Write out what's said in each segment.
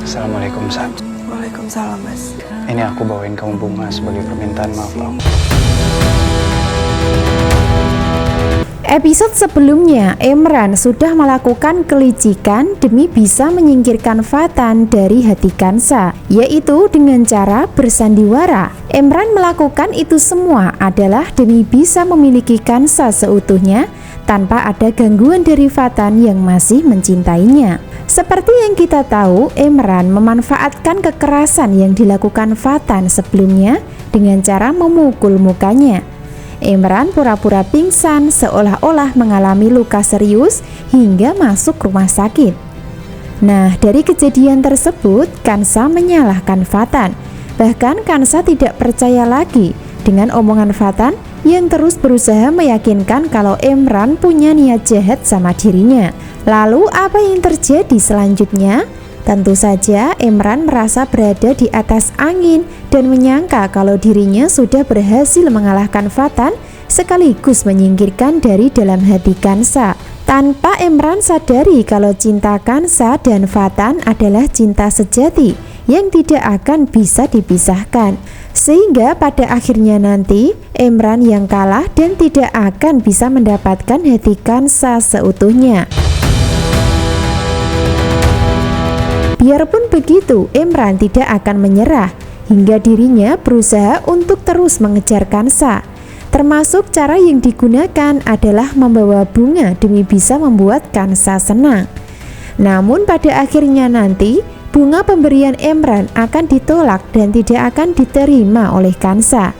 Assalamualaikum, Sa. Waalaikumsalam, Mas. Ini aku bawain kamu bunga sebagai permintaan maaf aku. Episode sebelumnya, Emran sudah melakukan kelicikan demi bisa menyingkirkan Fatan dari hati Kansa, yaitu dengan cara bersandiwara. Emran melakukan itu semua adalah demi bisa memiliki Kansa seutuhnya tanpa ada gangguan dari Fatan yang masih mencintainya. Seperti yang kita tahu, Emran memanfaatkan kekerasan yang dilakukan Fatan sebelumnya dengan cara memukul mukanya. Emran pura-pura pingsan seolah-olah mengalami luka serius hingga masuk rumah sakit. Nah, dari kejadian tersebut, Kansa menyalahkan Fatan. Bahkan Kansa tidak percaya lagi dengan omongan Fatan yang terus berusaha meyakinkan kalau Emran punya niat jahat sama dirinya. Lalu apa yang terjadi selanjutnya? Tentu saja Emran merasa berada di atas angin dan menyangka kalau dirinya sudah berhasil mengalahkan Fatan sekaligus menyingkirkan dari dalam hati Kansa. Tanpa Emran sadari kalau cinta Kansa dan Fatan adalah cinta sejati yang tidak akan bisa dipisahkan. Sehingga pada akhirnya nanti Emran yang kalah dan tidak akan bisa mendapatkan hati Kansa seutuhnya. Biarpun begitu, Emran tidak akan menyerah hingga dirinya berusaha untuk terus mengejar Kansa. Termasuk cara yang digunakan adalah membawa bunga demi bisa membuat Kansa senang. Namun pada akhirnya nanti bunga pemberian Emran akan ditolak dan tidak akan diterima oleh Kansa.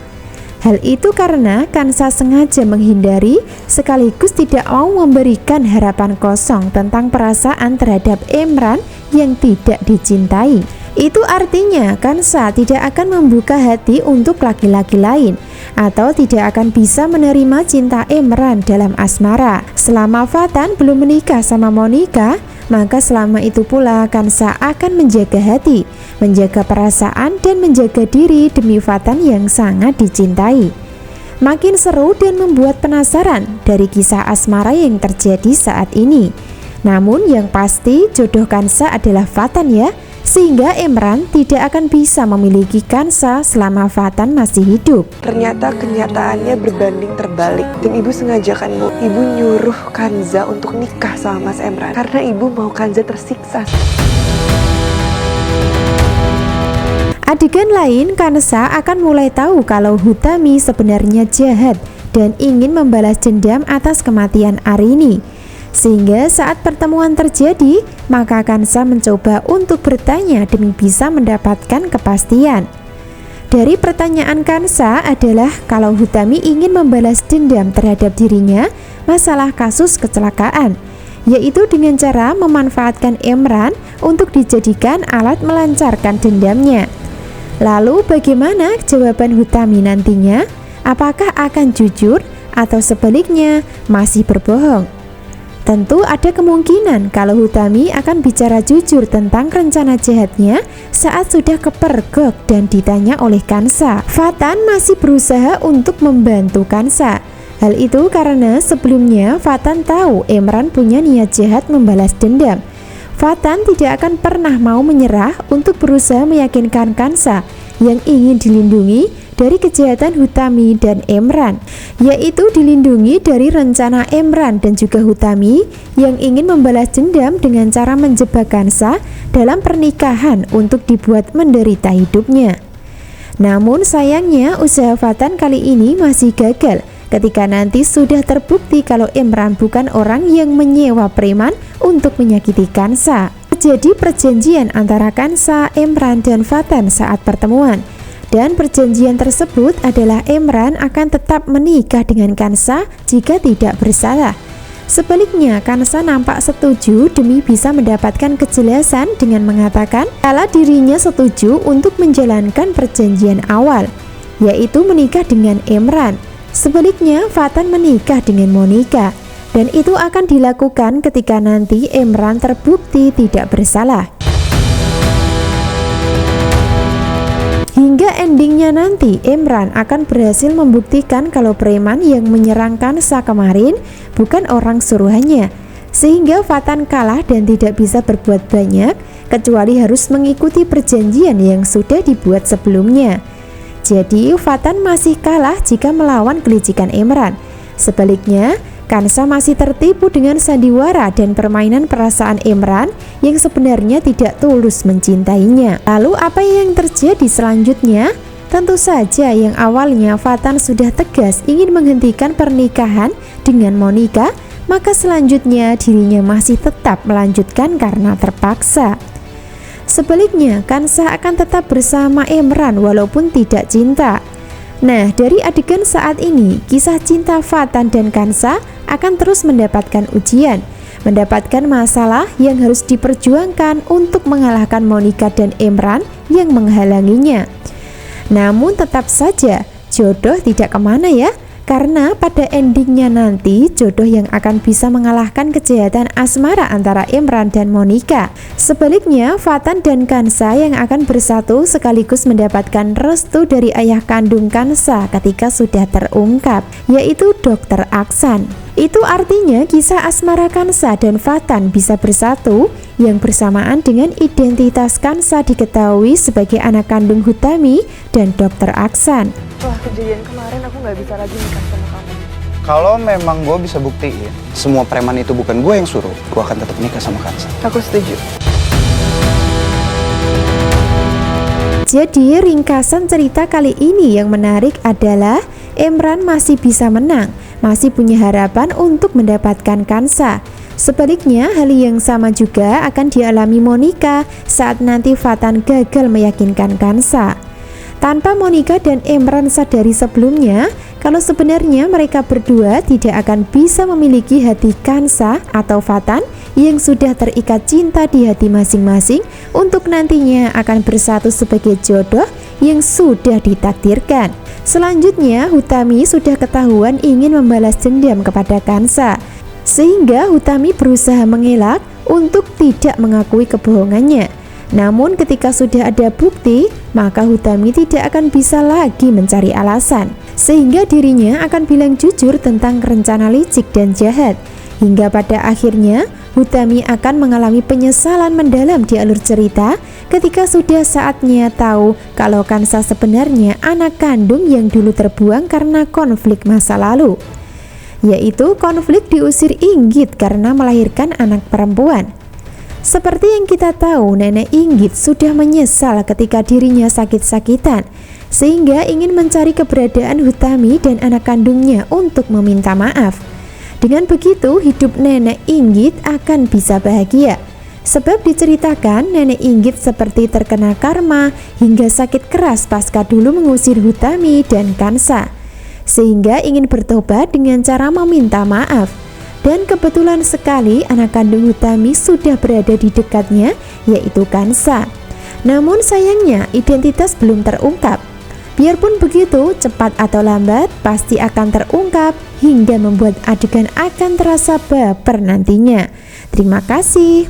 Hal itu karena Kansa sengaja menghindari sekaligus tidak mau memberikan harapan kosong tentang perasaan terhadap Emran yang tidak dicintai. Itu artinya Kansa tidak akan membuka hati untuk laki-laki lain atau tidak akan bisa menerima cinta Emran dalam asmara. Selama Fatan belum menikah sama Monica, maka selama itu pula Kansa akan menjaga hati, menjaga perasaan dan menjaga diri demi Fatan yang sangat dicintai. Makin seru dan membuat penasaran dari kisah asmara yang terjadi saat ini. Namun yang pasti jodoh Kansa adalah Fatan ya, sehingga Emran tidak akan bisa memiliki Kansa selama Fatan masih hidup. Ternyata kenyataannya berbanding terbalik. Dan ibu sengaja kan bu, ibu nyuruh Kanza untuk nikah sama Mas Emran karena ibu mau Kanza tersiksa. Adegan lain, Kansa akan mulai tahu kalau Hutami sebenarnya jahat dan ingin membalas dendam atas kematian Arini. Sehingga saat pertemuan terjadi, maka Kansa mencoba untuk bertanya demi bisa mendapatkan kepastian. Dari pertanyaan Kansa adalah kalau Hutami ingin membalas dendam terhadap dirinya masalah kasus kecelakaan, yaitu dengan cara memanfaatkan Emran untuk dijadikan alat melancarkan dendamnya. Lalu bagaimana jawaban Hutami nantinya? Apakah akan jujur atau sebaliknya masih berbohong? Tentu ada kemungkinan kalau Hutami akan bicara jujur tentang rencana jahatnya saat sudah kepergok dan ditanya oleh Kansa. Fatan masih berusaha untuk membantu Kansa. Hal itu karena sebelumnya Fatan tahu Emran punya niat jahat membalas dendam. Fatan tidak akan pernah mau menyerah untuk berusaha meyakinkan Kansa yang ingin dilindungi dari kejahatan Hutami dan Emran, yaitu dilindungi dari rencana Emran dan juga Hutami yang ingin membalas dendam dengan cara menjebak Kansa dalam pernikahan untuk dibuat menderita hidupnya. Namun sayangnya usaha Fatan kali ini masih gagal ketika nanti sudah terbukti kalau Emran bukan orang yang menyewa preman untuk menyakiti Kansa. Terjadi perjanjian antara Kansa, Emran dan Fatan saat pertemuan. Dan perjanjian tersebut adalah Emran akan tetap menikah dengan Kansa jika tidak bersalah. Sebaliknya, Kansa nampak setuju demi bisa mendapatkan kejelasan dengan mengatakan kalau dirinya setuju untuk menjalankan perjanjian awal, yaitu menikah dengan Emran. Sebaliknya, Fatan menikah dengan Monica, dan itu akan dilakukan ketika nanti Emran terbukti tidak bersalah. Hingga endingnya nanti Emran akan berhasil membuktikan kalau preman yang menyerang Kansa kemarin bukan orang suruhannya, sehingga Fatan kalah dan tidak bisa berbuat banyak kecuali harus mengikuti perjanjian yang sudah dibuat sebelumnya. Jadi Fatan masih kalah jika melawan kelicikan Imran. Sebaliknya, Kansa masih tertipu dengan sandiwara dan permainan perasaan Imran yang sebenarnya tidak tulus mencintainya. Lalu apa yang terjadi selanjutnya? Tentu saja yang awalnya Fatan sudah tegas ingin menghentikan pernikahan dengan Monica, maka selanjutnya dirinya masih tetap melanjutkan karena terpaksa. Sebaliknya, Kansa akan tetap bersama Imran walaupun tidak cinta. Nah, dari adegan saat ini, kisah cinta Fatan dan Kansa akan terus mendapatkan ujian, mendapatkan masalah yang harus diperjuangkan untuk mengalahkan Monica dan Imran yang menghalanginya. Namun tetap saja jodoh tidak kemana ya, karena pada endingnya nanti jodoh yang akan bisa mengalahkan kejahatan asmara antara Imran dan Monica. Sebaliknya, Fatan dan Kansa yang akan bersatu sekaligus mendapatkan restu dari ayah kandung Kansa ketika sudah terungkap, yaitu Dr. Aksan. Itu artinya kisah asmara Kansa dan Fatan bisa bersatu yang bersamaan dengan identitas Kansa diketahui sebagai anak kandung Hutami dan Dr. Aksan. Setelah kejadian kemarin aku nggak bisa lagi nikah sama kamu. Kalau memang gue bisa buktiin semua preman itu bukan gue yang suruh, gue akan tetap nikah sama Kansa. Aku setuju. Jadi ringkasan cerita kali ini yang menarik adalah Imran masih bisa menang, masih punya harapan untuk mendapatkan Kansa. Sebaliknya, hal yang sama juga akan dialami Monica saat nanti Fatan gagal meyakinkan Kansa. Tanpa Monica dan Imran sadari sebelumnya kalau sebenarnya mereka berdua tidak akan bisa memiliki hati Kansa atau Fatan yang sudah terikat cinta di hati masing-masing untuk nantinya akan bersatu sebagai jodoh yang sudah ditakdirkan. Selanjutnya, Hutami sudah ketahuan ingin membalas dendam kepada Kansa, sehingga Hutami berusaha mengelak untuk tidak mengakui kebohongannya. Namun ketika sudah ada bukti, maka Hutami tidak akan bisa lagi mencari alasan, sehingga dirinya akan bilang jujur tentang rencana licik dan jahat. Hingga pada akhirnya Hutami akan mengalami penyesalan mendalam di alur cerita ketika sudah saatnya tahu kalau Kansa sebenarnya anak kandung yang dulu terbuang karena konflik masa lalu, yaitu konflik diusir Inggit karena melahirkan anak perempuan. Seperti yang kita tahu, Nenek Inggit sudah menyesal ketika dirinya sakit-sakitan, sehingga ingin mencari keberadaan Hutami dan anak kandungnya untuk meminta maaf. Dengan begitu, hidup Nenek Inggit akan bisa bahagia. Sebab diceritakan Nenek Inggit seperti terkena karma hingga sakit keras pasca dulu mengusir Hutami dan Kansa, sehingga ingin bertobat dengan cara meminta maaf. Dan kebetulan sekali anak kandung Hutami sudah berada di dekatnya, yaitu Kansa. Namun sayangnya identitas belum terungkap. Biarpun begitu, cepat atau lambat pasti akan terungkap hingga membuat adegan akan terasa baper nantinya. Terima kasih.